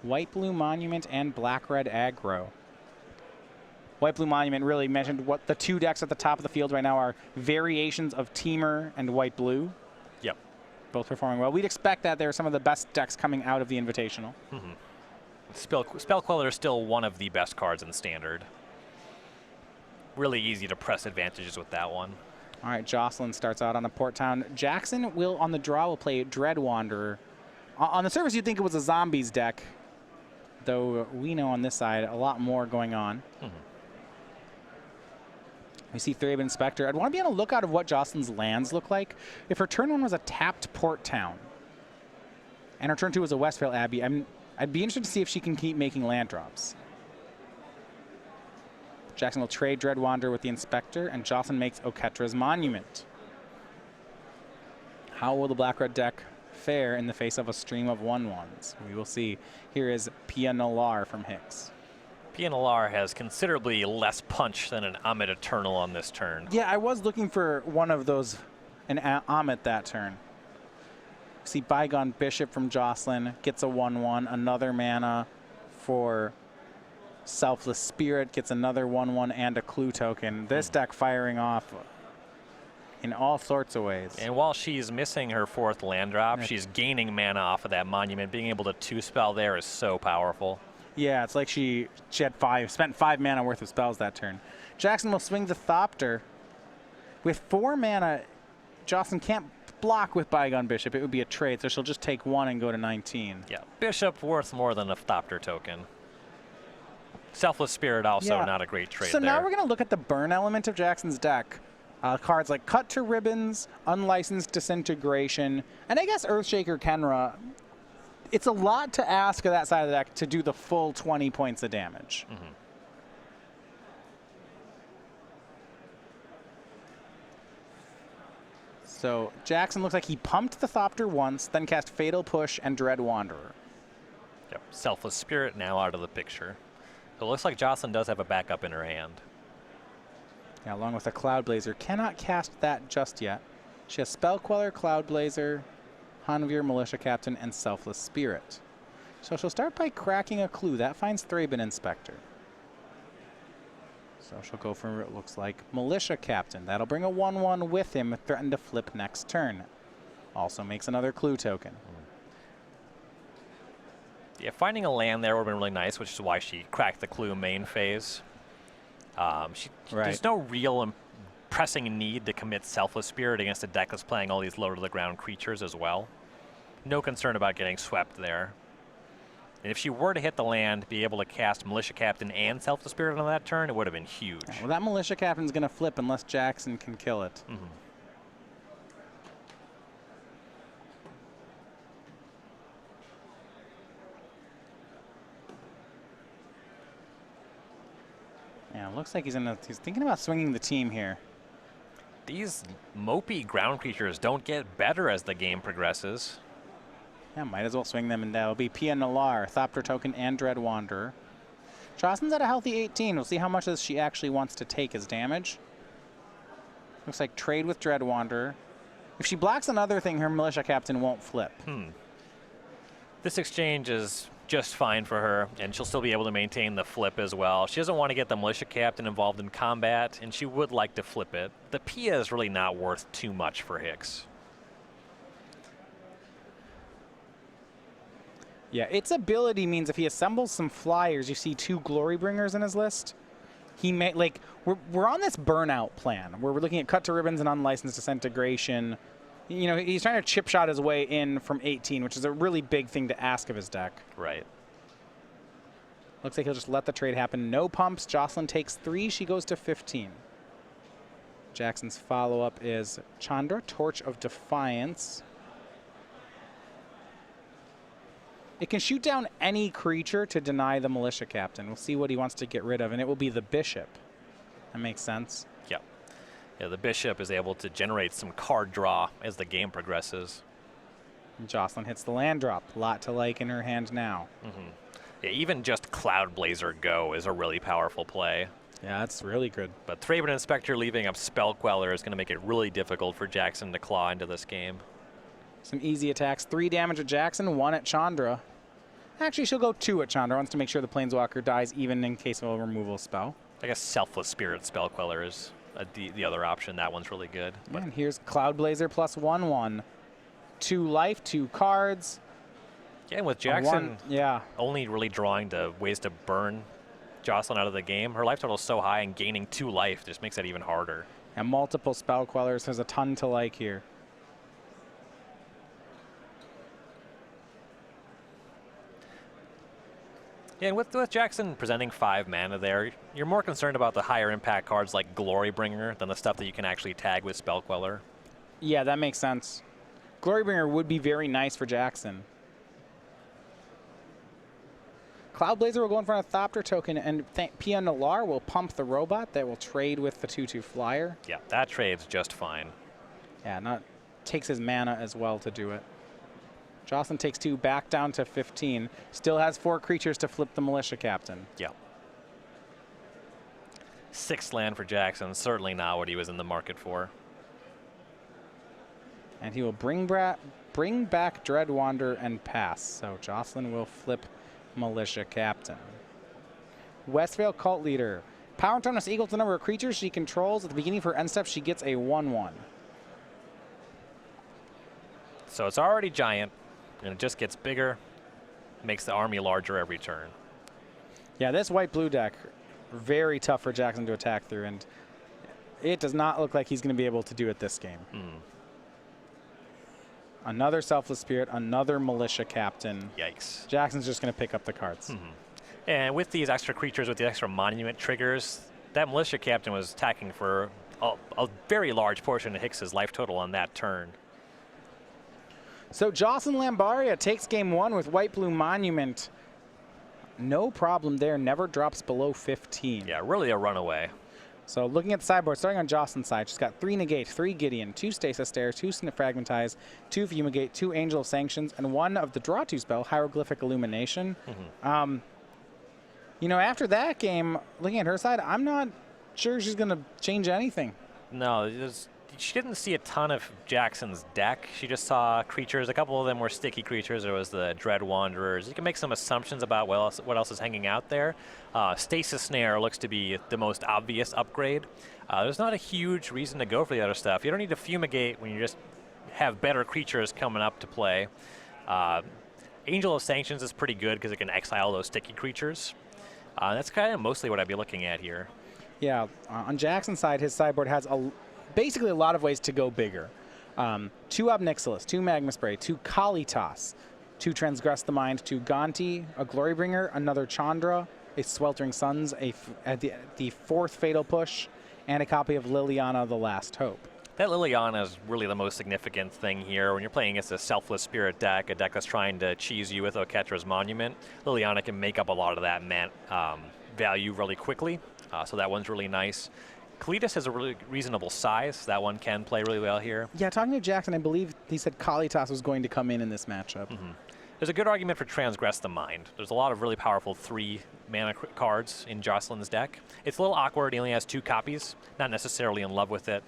White-Blue Monument and Black-Red Aggro. White-Blue Monument really mentioned what the two decks at the top of the field right now are variations of Teamer and White-Blue. Yep. Both performing well. We'd expect that they're some of the best decks coming out of the Invitational. Spell Queller is still one of the best cards in Standard. Really easy to press advantages with that one. All right, Joslyn starts out on a Port Town. Jackson will, on the draw, will play Dread Wanderer. On the surface, you'd think it was a Zombies deck, though we know on this side a lot more going on. We see Thraben Inspector. I'd want to be on a lookout of what Jocelyn's lands look like. If her turn 1 was a tapped Port Town, and her turn 2 was a Westvale Abbey, I'd be interested to see if she can keep making land drops. Jackson will trade Dread Wanderer with the Inspector, and Jocelyn makes Oketra's Monument. How will the Black-Red deck fare in the face of a stream of 1/1s? We will see. Here is Pia Nalar from Hicks. Pia Nalar has considerably less punch than an Amit Eternal on this turn. Yeah, I was looking for one of those, an Amit that turn. See Bygone Bishop from Joslyn, gets a 1/1, another mana for Selfless Spirit, gets another 1/1 and a clue token. This deck firing off in all sorts of ways. And while she's missing her 4th land drop, she's gaining mana off of that monument. Being able to 2-spell there is so powerful. Yeah, it's like she had spent 5 mana worth of spells that turn. Jackson will swing the Thopter. With 4 mana, Jocelyn can't block with Bygone Bishop. It would be a trade, so she'll just take 1 and go to 19. Yeah, Bishop worth more than a Thopter token. Selfless Spirit also not a great trade So there. now we're going to look at the burn element of Jackson's deck. Cards like Cut to Ribbons, Unlicensed Disintegration, and I guess Earthshaker Kenra. It's a lot to ask of that side of the deck to do the full 20 points of damage. So Jackson looks like he pumped the Thopter once, then cast Fatal Push and Dread Wanderer. Yep, Selfless Spirit now out of the picture. So it looks like Jocelyn does have a backup in her hand. Yeah, along with a Cloud Blazer. Cannot cast that just yet. She has Spell Queller, Cloud Blazer, Hanvir, Militia Captain, and Selfless Spirit. So she'll start by cracking a clue. That finds Thraben Inspector. So she'll go for, it looks like, Militia Captain. That'll bring a 1/1 with him, threaten to flip next turn. Also makes another clue token. Yeah, finding a land there would have been really nice, which is why she cracked the clue main phase. There's no real pressing need to commit Selfless Spirit against a deck that's playing all these low-to-the-ground creatures as well. No concern about getting swept there. And if she were to hit the land, be able to cast Militia Captain and Selfless Spirit on that turn, it would have been huge. Yeah, well, that Militia Captain's going to flip unless Jackson can kill it. Yeah, it looks like he's thinking about swinging the team here. These mopey ground creatures don't get better as the game progresses. Yeah, might as well swing them, and that'll be Pia Nalar, Thopter token, and Dread Wanderer. Jocelyn's at a healthy 18. We'll see how much of this she actually wants to take as damage. Looks like trade with Dread Wanderer. If she blocks another thing, her Militia Captain won't flip. This exchange is just fine for her, and she'll still be able to maintain the flip as well. She doesn't want to get the Militia Captain involved in combat, and she would like to flip it. The Pia is really not worth too much for Hicks. Yeah, its ability means if he assembles some flyers, you see 2 Glory Bringers in his list. He may, like, we're on this burnout plan where we're looking at Cut to Ribbons and Unlicensed Disintegration. You know, he's trying to chip shot his way in from 18, which is a really big thing to ask of his deck. Right. Looks like he'll just let the trade happen. No pumps. Jocelyn takes 3. She goes to 15. Jackson's follow-up is Chandra, Torch of Defiance. It can shoot down any creature to deny the Militia Captain. We'll see what he wants to get rid of, and it will be the Bishop. That makes sense. Yep. Yeah, the Bishop is able to generate some card draw as the game progresses. And Jocelyn hits the land drop. A lot to like in her hand now. Yeah, even just Cloud Blazer Go is a really powerful play. Yeah, that's really good. But Thraben Inspector leaving up Spell Queller is going to make it really difficult for Jackson to claw into this game. Some easy attacks. 3 damage at Jackson, 1 at Chandra. Actually, she'll go 2 at Chandra. Wants to make sure the Planeswalker dies even in case of a removal spell. I guess Selfless Spirit Spell Queller is the other option. That one's really good. But and here's Cloud Blazer plus 1/1. 2 life, 2 cards. Yeah, and with Jackson only really drawing to ways to burn Joslyn out of the game, her life total is so high, and gaining 2 life just makes it even harder. And multiple Spell Quellers. There's a ton to like here. Yeah, and with Jackson presenting 5 mana there, you're more concerned about the higher impact cards like Glorybringer than the stuff that you can actually tag with Spell Queller. Yeah, that makes sense. Glorybringer would be very nice for Jackson. Cloud Blazer will go in front of Thopter token, and Pia Nalar will pump the robot that will trade with the 2/2 flyer. Yeah, that trade's just fine. Yeah, takes his mana as well to do it. Joslyn takes 2 back down to 15. Still has 4 creatures to flip the Militia Captain. Yeah. 6th land for Jackson, certainly not what he was in the market for. And he will bring back Dreadwander and pass. So Joslyn will flip Militia Captain. Westvale Cult Leader. Power bonus equals the number of creatures she controls. At the beginning of her end step, she gets a 1/1. So it's already giant, and it just gets bigger, makes the army larger every turn. Yeah, this white-blue deck, very tough for Jackson to attack through, and it does not look like he's going to be able to do it this game. Another Selfless Spirit, another Militia Captain. Yikes. Jackson's just going to pick up the cards. And with these extra creatures, with the extra monument triggers, that Militia Captain was attacking for a very large portion of Hicks's life total on that turn. So Joslyn Lambaria takes game 1 with white-blue monument. No problem there, never drops below 15. Yeah, really a runaway. So looking at the sideboard, starting on Joslyn's side, she's got 3 Negate, 3 Gideon, 2 Stasis Stairs, 2 Fragmentize, 2 Fumigate, 2 Angel of Sanctions, and 1 of the Draw 2 spell, Hieroglyphic Illumination. You know, after that game, looking at her side, I'm not sure she's going to change anything. No, she didn't see a ton of Jackson's deck. She just saw creatures. A couple of them were sticky creatures. There was the Dread Wanderers. You can make some assumptions about what else is hanging out there. Stasis Snare looks to be the most obvious upgrade. There's not a huge reason to go for the other stuff. You don't need to Fumigate when you just have better creatures coming up to play. Angel of Sanctions is pretty good because it can exile those sticky creatures. That's kind of mostly what I'd be looking at here. Yeah, on Jackson's side, his sideboard has basically a lot of ways to go bigger. 2 Obnixilis, 2 Magma Spray, 2 Kalitas, 2 Transgress the Mind, 2 Gonti, a Glorybringer, another Chandra, a Sweltering Suns, the 4th Fatal Push, and a copy of Liliana the Last Hope. That Liliana is really the most significant thing here. When you're playing against a Selfless Spirit deck, a deck that's trying to cheese you with Oketra's Monument, Liliana can make up a lot of that value really quickly. So that one's really nice. Kalitas has a really reasonable size. That one can play really well here. Yeah, talking to Jackson, I believe he said Kalitas was going to come in this matchup. There's a good argument for Transgress the Mind. There's a lot of really powerful 3 mana cards in Joslyn's deck. It's a little awkward. He only has 2 copies. Not necessarily in love with it.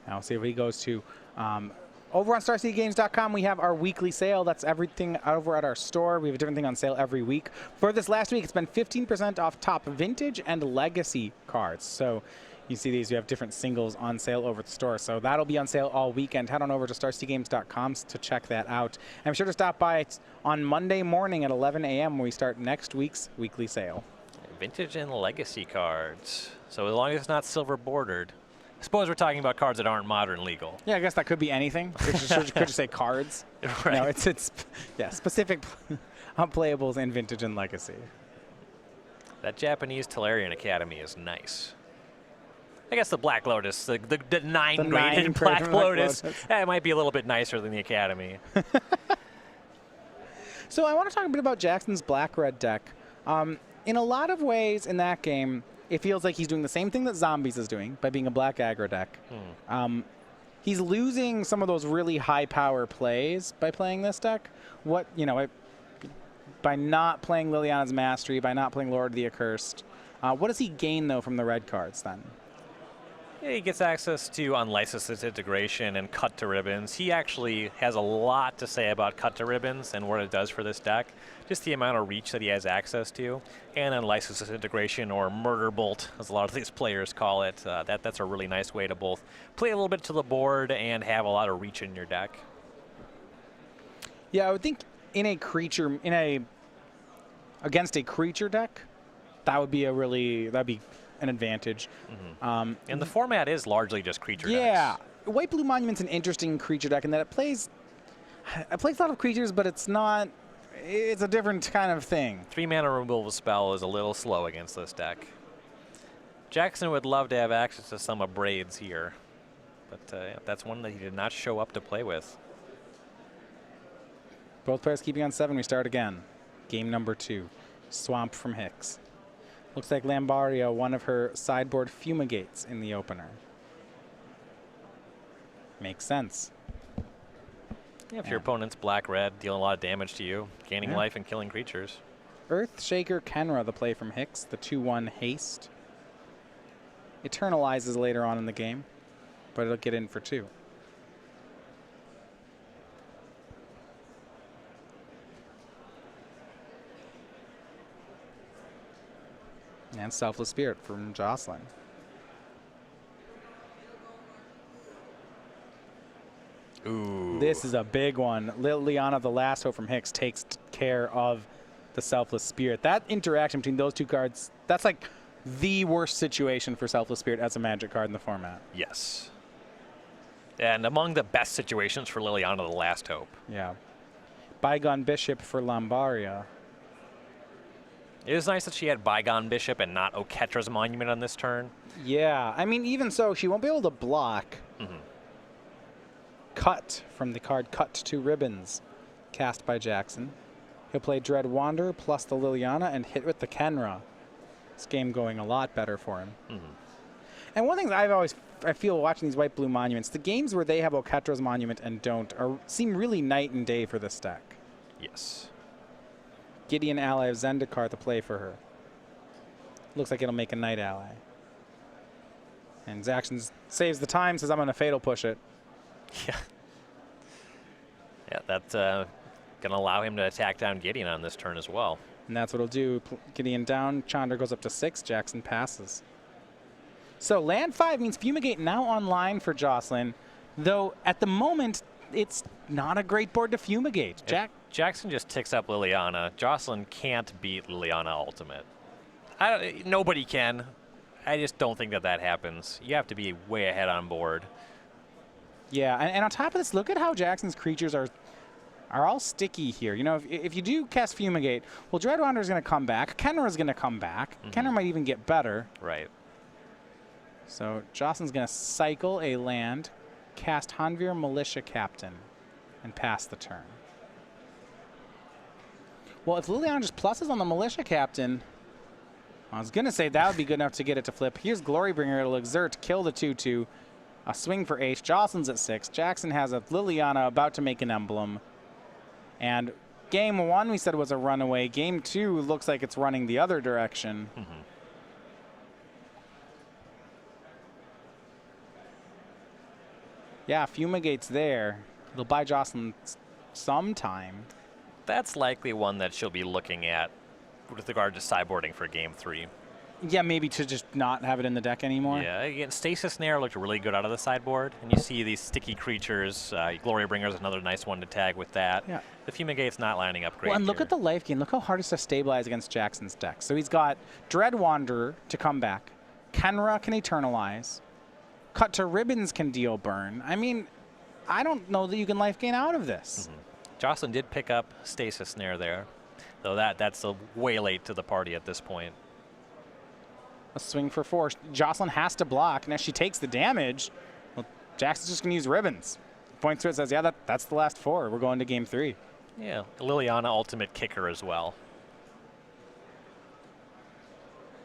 Now we'll see if he goes to... over on StarCityGames.com, we have our weekly sale. That's everything over at our store. We have a different thing on sale every week. For this last week, it's been 15% off top vintage and legacy cards. So you see these, we have different singles on sale over at the store. So that'll be on sale all weekend. Head on over to StarCityGames.com to check that out. And be sure to stop by on Monday morning at 11 a.m. when we start next week's weekly sale. Vintage and legacy cards. So as long as it's not silver bordered. I suppose we're talking about cards that aren't modern legal. Yeah, I guess that could be anything. Could just say cards. Right. No, it's specific unplayables in vintage and legacy. That Japanese Tolarian Academy is nice. I guess the Black Lotus, the 9-graded Black Lotus, it might be a little bit nicer than the Academy. So I want to talk a bit about Jackson's black-red deck. In a lot of ways in that game, it feels like he's doing the same thing that Zombies is doing by being a black aggro deck. He's losing some of those really high-power plays by playing this deck. By not playing Liliana's Mastery, by not playing Lord of the Accursed. What does he gain, though, from the red cards, then? He gets access to unlicensed integration and cut to ribbons. He actually has a lot to say about cut to ribbons and what it does for this deck. Just the amount of reach that he has access to, and unlicensed integration, or murder bolt, as a lot of these players call it. That's a really nice way to both play a little bit to the board and have a lot of reach in your deck. Yeah, I would think against a creature deck, that'd be an advantage. Mm-hmm. And the format is largely just creature decks. Yeah, White Blue Monument's an interesting creature deck in that it plays a lot of creatures, but it's a different kind of thing. 3-mana removal spell is a little slow against this deck. Jackson would love to have access to some Abrades here, but that's one that he did not show up to play with. Both players keeping on 7. We start again. Game number 2. Swamp from Hicks. Looks like Lambaria, one of her sideboard fumigates in the opener. Makes sense. Yeah, if your opponent's black-red, dealing a lot of damage to you, gaining life and killing creatures. Earthshaker Kenra, the play from Hicks, the 2/1 haste. Eternalizes later on in the game, but it'll get in for 2. And Selfless Spirit from Joslyn. Ooh. This is a big one. Liliana, the last hope from Hicks, takes care of the Selfless Spirit. That interaction between those 2 cards, that's like the worst situation for Selfless Spirit as a Magic card in the format. Yes. And among the best situations for Liliana, the last hope. Yeah. Bygone Bishop for Lambaria. It is nice that she had Bygone Bishop and not Oketra's Monument on this turn. Yeah, I mean, even so, she won't be able to block. Mm-hmm. Cut from the card Cut to Ribbons, cast by Jackson. He'll play Dread Wander plus the Liliana and hit with the Kenra. This game going a lot better for him. Mm-hmm. And one thing that I feel watching these White Blue Monuments, the games where they have Oketra's Monument and don't seem really night and day for this deck. Yes. Gideon ally of Zendikar to play for her. Looks like it'll make a Night ally. And Jackson saves the time, says I'm going to Fatal Push it. Yeah. Yeah, that's going to allow him to attack down Gideon on this turn as well. And that's what he'll do. Gideon down, Chandra goes up to 6, Jackson passes. So land 5 means Fumigate now online for Joslyn, though at the moment it's not a great board to Fumigate. Jackson just ticks up Liliana. Joslyn can't beat Liliana Ultimate. Nobody can. I just don't think that happens. You have to be way ahead on board. Yeah, and on top of this, look at how Jackson's creatures are all sticky here. You know, if you do cast Fumigate, well, Dread Wander is going to come back. Kenra is going to come back. Mm-hmm. Kenra might even get better. Right. So Jocelyn's going to cycle a land, cast Hanvir Militia Captain, and pass the turn. Well, if Liliana just pluses on the Militia Captain, I was going to say that would be good enough to get it to flip. Here's Glorybringer. It'll exert, kill the 2/2. A swing for H. Jocelyn's at 6. Jackson has a Liliana about to make an emblem. And game 1 we said was a runaway. Game 2 looks like it's running the other direction. Mm-hmm. Yeah, Fumigate's there. It'll buy Joslyn some time. That's likely one that she'll be looking at with regard to sideboarding for game 3. Yeah, maybe to just not have it in the deck anymore. Yeah, again, Stasis Snare looked really good out of the sideboard, and you see these sticky creatures. Glorybringer is another nice one to tag with that. Yeah. The Fumigate's not lining up great. Well, and look here. at the life gain. Look how hard it is to stabilize against Jackson's deck. So he's got Dread Wanderer to come back. Kenra can eternalize. Cut to Ribbons can deal burn. I mean, I don't know that you can life gain out of this. Mm-hmm. Joslyn did pick up Stasis Snare there, though that's way late to the party at this point. A swing for 4. Joslyn has to block, and as she takes the damage, well, Jackson's just going to use Ribbons. Points to it, says, yeah, that's the last 4. We're going to game 3. Yeah, Liliana Ultimate Kicker as well.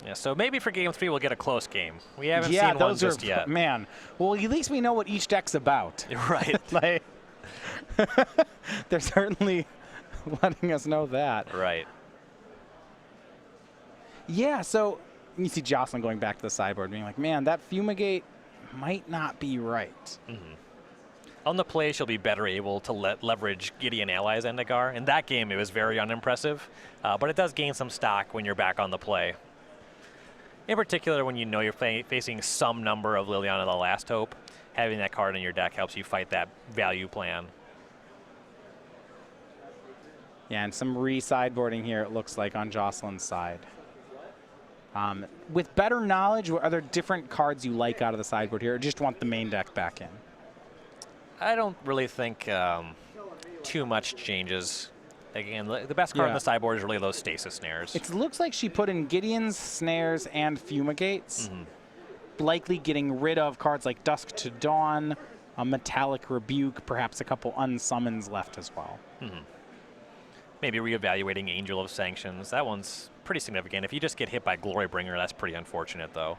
Yeah, so maybe for game 3 we'll get a close game. We haven't seen one just yet. Man, well, at least we know what each deck's about. Right. Like, they're certainly letting us know that. Right. Yeah, so you see Joslyn going back to the sideboard, being like, man, that Fumigate, might not be right. On the play, she'll be better able to leverage Gideon allies Endegar. In that game, it was very unimpressive, but it does gain some stock when you're back on the play. In particular, when you know you're facing some number of Liliana the Last Hope, having that card in your deck helps you fight that value plan. Yeah, and some re-sideboarding here, it looks like, on Joslyn's side. With better knowledge, are there different cards you like out of the sideboard here, or just want the main deck back in? I don't really think too much changes. Again, the best card on the sideboard is really those stasis snares. It looks like she put in Gideon's snares and fumigates, likely getting rid of cards like Dusk to Dawn, a Metallic Rebuke, perhaps a couple unsummons left as well. Maybe reevaluating Angel of Sanctions. That one's pretty significant. If you just get hit by Glorybringer, that's pretty unfortunate, though.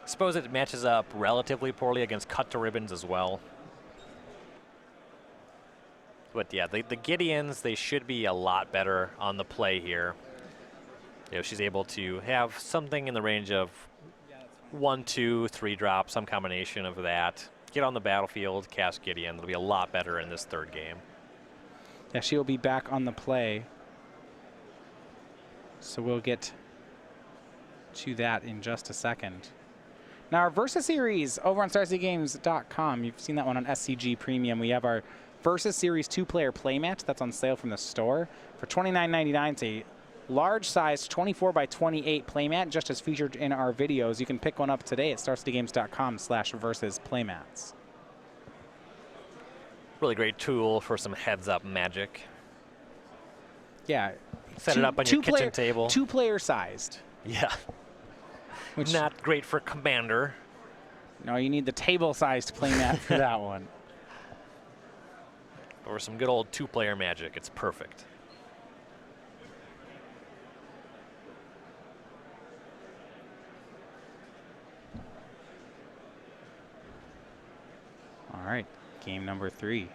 Suppose it matches up relatively poorly against Cut to Ribbons as well. But yeah, the Gideons, they should be a lot better on the play here. You know, she's able to have something in the range of 1, 2, 3 drop, some combination of that. Get on the battlefield, cast Gideon. It'll be a lot better in this third game. Yeah, she will be back on the play. So we'll get to that in just a second. Now, our Versus Series over on StarCityGames.com, you've seen that one on SCG Premium. We have our Versus Series 2-player playmat that's on sale from the store for $29.99. It's a large-sized 24x28 playmat, just as featured in our videos. You can pick one up today at StarCityGames.com/versus-playmats. Really great tool for some heads-up magic. Yeah. Set it up on your kitchen table. 2-player sized. Yeah. Which not great for Commander. No, you need the table-sized playmat for that one. Or some good old 2-player magic. It's perfect. All right, game number 3.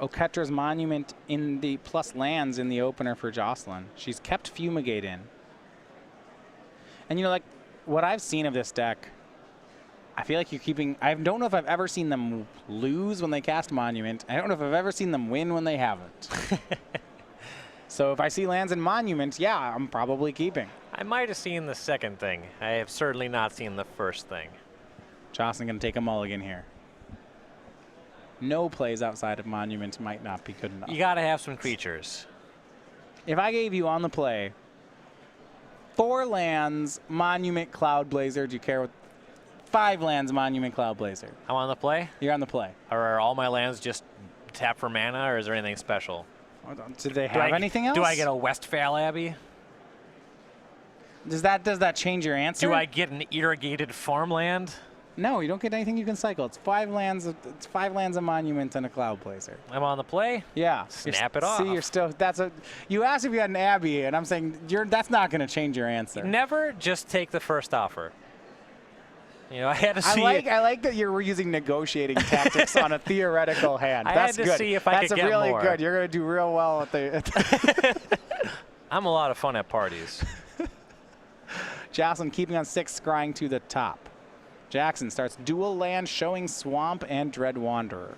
Oketra's Monument in the plus lands in the opener for Joslyn. She's kept Fumigate in. And you know, like what I've seen of this deck, I feel like you're keeping, I don't know if I've ever seen them lose when they cast Monument. I don't know if I've ever seen them win when they haven't. So if I see lands in Monument, yeah, I'm probably keeping. I might have seen the second thing. I have certainly not seen the first thing. Joslyn going to take a mulligan here. No plays outside of Monument might not be good enough. You got to have some creatures. If I gave you on the play 4 lands, Monument, Cloud Blazer, do you care what? 5 lands, Monument, Cloud Blazer. I'm on the play? You're on the play. Are all my lands just tap for mana, or is there anything special? Do they have anything else? Do I get a Westphal Abbey? Does that change your answer? Do I get an irrigated farmland? No, you don't get anything you can cycle. It's 5 lands. It's 5 lands, a Monument, and a Cloud Blazer. I'm on the play. Yeah. Snap it off. See, you're still. You asked if you had an Abbey, and I'm saying that's not going to change your answer. Never just take the first offer. You know, I had to see. I like that you're using negotiating tactics on a theoretical hand. That's had to good. see if I could get really more. good. You're going to do real well at the. I'm a lot of fun at parties. Joslyn keeping on 6, scrying to the top. Jackson starts dual land, showing Swamp and Dread Wanderer.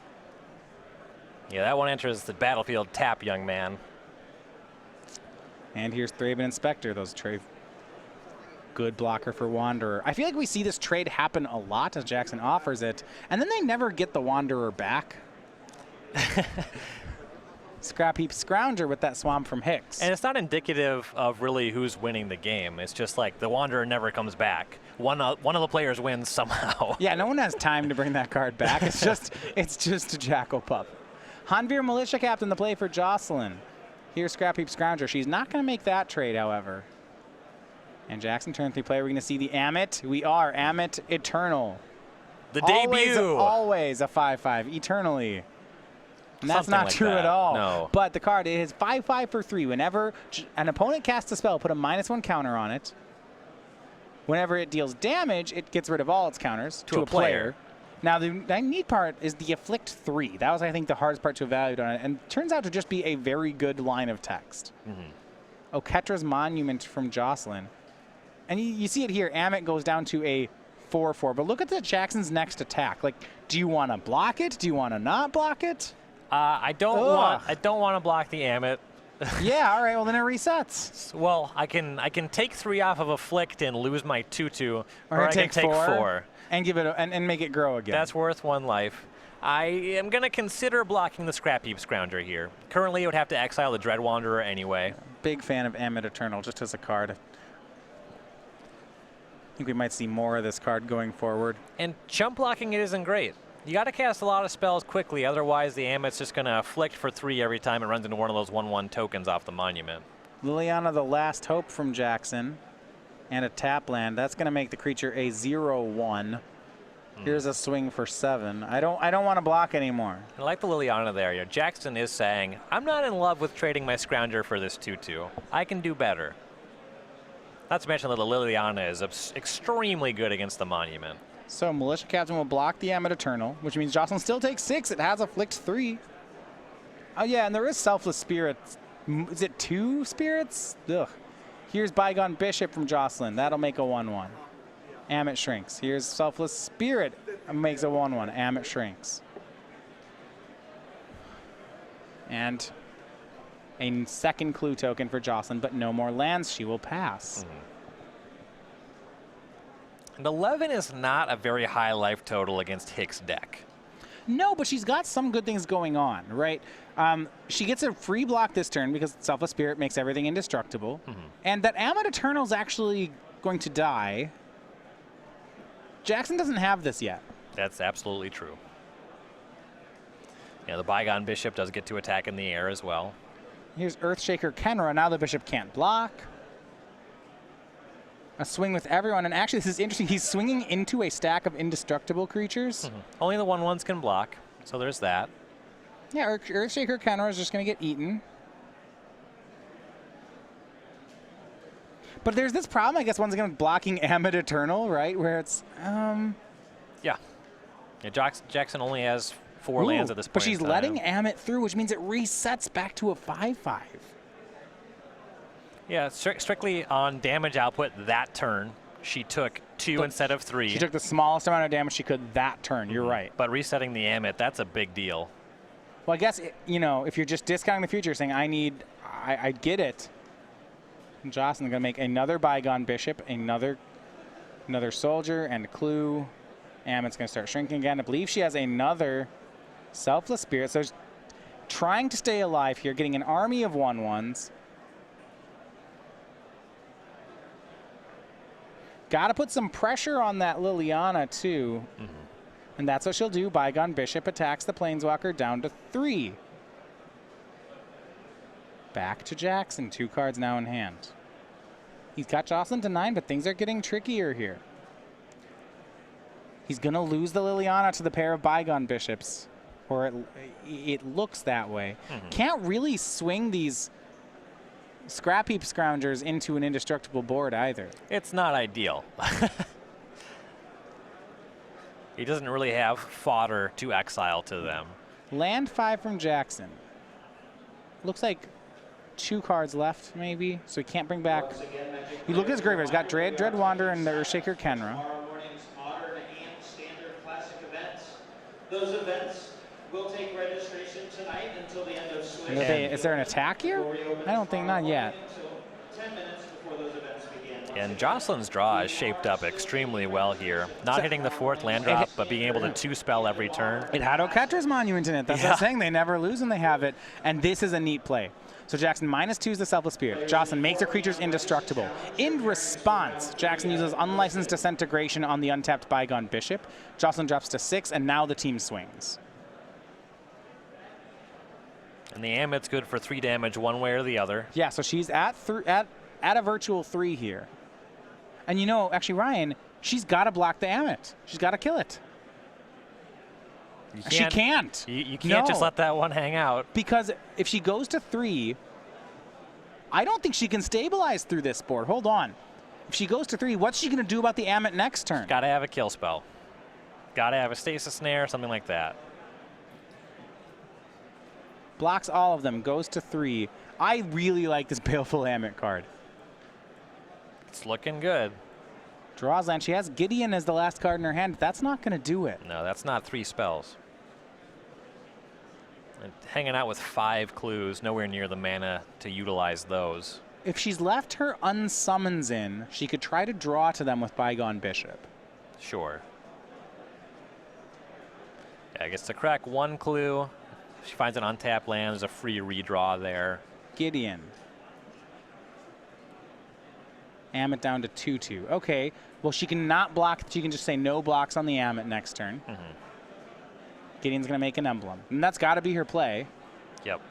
Yeah, that one enters the battlefield tap, young man. And here's Thraben Inspector. Those good blocker for Wanderer. I feel like we see this trade happen a lot as Jackson offers it, and then they never get the Wanderer back. Scrap Heap Scrounger with that Swamp from Hicks. And it's not indicative of really who's winning the game. It's just like the Wanderer never comes back. One of the players wins somehow. Yeah, no one has time to bring that card back. It's just a Jackal Pup. Hanvir Militia Captain the play for Joslyn. Here's Scrap Heap Scrounger. She's not going to make that trade, however. And Jackson, turn 3 player. We're going to see the Amit. We are Amit Eternal. The debut. Always a 5/5 eternally. And that's not true at all. No. But the card is 5/5 for 3. Whenever an opponent casts a spell, put a -1 counter on it. Whenever it deals damage, it gets rid of all its counters to a player. Now, the neat part is the Afflict 3. That was, I think, the hardest part to evaluate on it, and turns out to just be a very good line of text. Oketra's Monument from Joslyn. And you see it here. Amit goes down to a 4-4. But look at the Jackson's next attack. Like, do you want to block it? Do you want to not block it? I don't want to block the Amit. Yeah, all right, well, then it resets. Well, I can take 3 off of Afflict and lose my 2/2, or I can take 4. And give it and make it grow again. That's worth 1 life. I am going to consider blocking the Scrap Heap Scrounger here. Currently, I would have to exile the Dread Wanderer anyway. Big fan of Amit Eternal, just as a card. I think we might see more of this card going forward. And chump blocking it isn't great. You got to cast a lot of spells quickly, otherwise the Amit's just going to afflict for 3 every time it runs into one of those 1/1 tokens off the monument. Liliana, the Last Hope from Jackson, and a tap land. That's going to make the creature a 0/1. Here's a swing for 7. I don't want to block anymore. I like the Liliana there. You know, Jackson is saying, I'm not in love with trading my Scrounger for this 2/2. I can do better. Not to mention that the Liliana is extremely good against the monument. So Militia Captain will block the Amit Eternal, which means Jocelyn still takes 6. It has Afflict 3. Oh, yeah, and there is Selfless Spirit. Is it 2 spirits? Ugh. Here's Bygone Bishop from Jocelyn. That'll make a 1/1. Amit shrinks. Here's Selfless Spirit. Makes a 1/1. Amit shrinks. And a second clue token for Jocelyn, but no more lands. She will pass. And 11 is not a very high life total against Hicks' deck. No, but she's got some good things going on, right? She gets a free block this turn because Selfless Spirit makes everything indestructible. And that Amit Eternal's actually going to die. Jackson doesn't have this yet. That's absolutely true. Yeah, the Bygone Bishop does get to attack in the air as well. Here's Earthshaker Kenra. Now the Bishop can't block. A swing with everyone. And actually, this is interesting. He's swinging into a stack of indestructible creatures. Only the 1/1s can block, so there's that. Yeah, Earthshaker Kenra is just going to get eaten. But there's this problem, I guess, once again, blocking Amit Eternal, right? Where it's, Yeah, Jackson only has 4 lands at this point. But she's letting Amit through, which means it resets back to a 5/5. Yeah, strictly on damage output that turn, she took 2 instead of 3. She took the smallest amount of damage she could that turn. You're right. But resetting the Amit, that's a big deal. Well, I guess, you know, if you're just discounting the future, saying, I get it. And Jocelyn's going to make another Bygone Bishop, another soldier, and a clue. Amit's going to start shrinking again. I believe she has another Selfless Spirit. So trying to stay alive here, getting an army of 1/1s. Got to put some pressure on that Liliana, too. And that's what she'll do. Bygone Bishop attacks the Planeswalker down to 3. Back to Jackson. 2 cards now in hand. He's got Jocelyn to 9, but things are getting trickier here. He's going to lose the Liliana to the pair of Bygone Bishops. Or it looks that way. Can't really swing these Scrap Heap Scroungers into an indestructible board either. It's not ideal. He doesn't really have fodder to exile to them. Land 5 from Jackson. Looks like 2 cards left, maybe, so he can't bring back. You look at his graveyard. He's got Dread Wanderer and the Earthshaker Kenra. Tomorrow morning's modern and standard classic events. Those events will take registration tonight until the end of swing. Is there an attack here? I don't think, not yet. 10 minutes before those events begin. And Jocelyn's draw is shaped up extremely well here. Not hitting the 4th land drop, but being able to 2-spell every turn. It had Oketra's Monument in it. That's what I'm saying. They never lose when they have it. And this is a neat play. So Jackson -2s the Selfless Spirit. Jocelyn makes her creatures indestructible. In response, Jackson uses Unlicensed Disintegration on the untapped Bygone Bishop. Jocelyn drops to 6, and now the team swings. And the Amit's good for 3 damage one way or the other. Yeah, so she's at a virtual 3 here. And you know, actually, Ryan, she's got to block the Amit. She's got to kill it. She can't. You can't just let that one hang out. Because if she goes to 3, I don't think she can stabilize through this board. Hold on. If she goes to 3, what's she going to do about the Amit next turn? Got to have a kill spell. Gotta have a stasis snare, something like that. Blocks all of them, goes to 3. I really like this Baleful Hammock card. It's looking good. Draws land. She has Gideon as the last card in her hand. That's not going to do it. No, that's not 3 spells. And hanging out with 5 clues, nowhere near the mana to utilize those. If she's left her unsummons in, she could try to draw to them with Bygone Bishop. Sure. Yeah, gets to crack 1 clue. She finds an untapped land. There's a free redraw there. Gideon. Amit down to 2/2. Okay, well, she can not block. She can just say no blocks on the Amit next turn. Gideon's going to make an emblem. And that's got to be her play. Yep.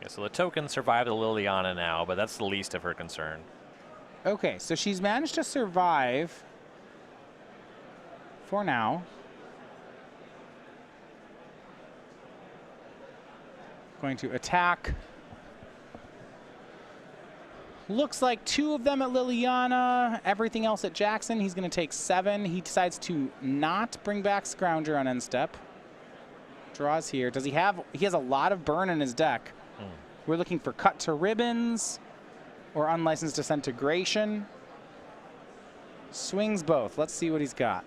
Yeah, so the token survived the Liliana now, but that's the least of her concern. Okay, so she's managed to survive for now. Going to attack. Looks like 2 of them at Liliana, everything else at Jackson. He's going to take 7. He decides to not bring back Scrounger on end step. Draws here. Does he have? He has a lot of burn in his deck. We're looking for Cut to Ribbons or Unlicensed Disintegration. Swings both. Let's see what he's got.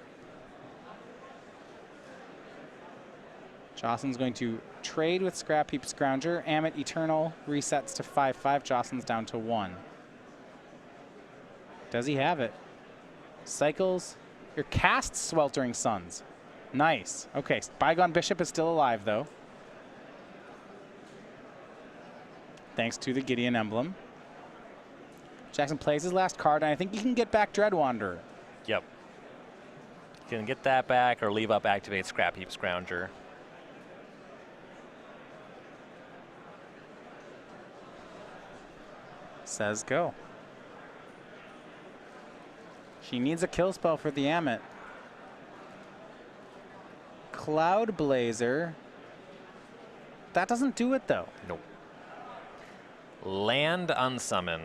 Jocelyn's going to trade with Scrap Heap Scrounger. Amit Eternal resets to 5/5. Jocelyn's down to 1. Does he have it? Cycles. Your cast Sweltering Suns. Nice. Okay, Bygone Bishop is still alive, though. Thanks to the Gideon emblem. Jackson plays his last card, and I think he can get back Dread Wanderer. Yep. You can get that back or leave up Activate Scrap Heap Scrounger. Says go. She needs a kill spell for the Amit. Cloud Blazer. That doesn't do it, though. Nope. Land unsummon.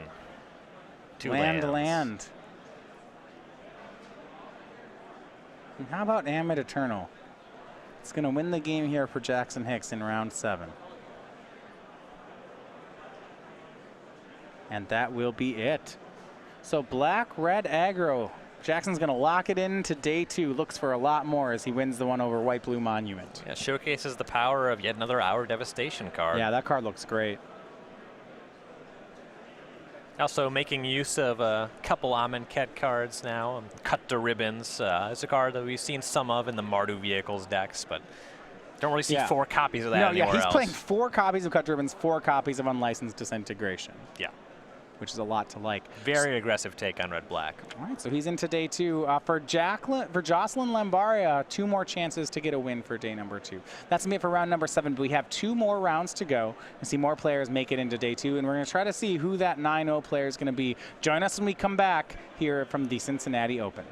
2 land, lands. land. And how about Amit Eternal? It's going to win the game here for Jackson Hicks in round 7. And that will be it. So black-red aggro. Jackson's going to lock it in to day 2. Looks for a lot more as he wins the one over white-blue Monument. Yeah, showcases the power of yet another Hour Devastation card. Yeah, that card looks great. Also making use of a couple Amonkhet cards now. Cut to Ribbons is a card that we've seen some of in the Mardu Vehicles decks, but don't really see 4 copies of that anywhere he's else. playing 4 copies of Cut to Ribbons, 4 copies of Unlicensed Disintegration. Yeah. Which is a lot to like. Very aggressive take on red-black. All right, so he's into day 2. For Joslyn Lambaria, 2 more chances to get a win for day number 2. That's going to be it for round number 7, but we have 2 more rounds to go and see more players make it into day 2, and we're going to try to see who that 9-0 player is going to be. Join us when we come back here from the Cincinnati Open.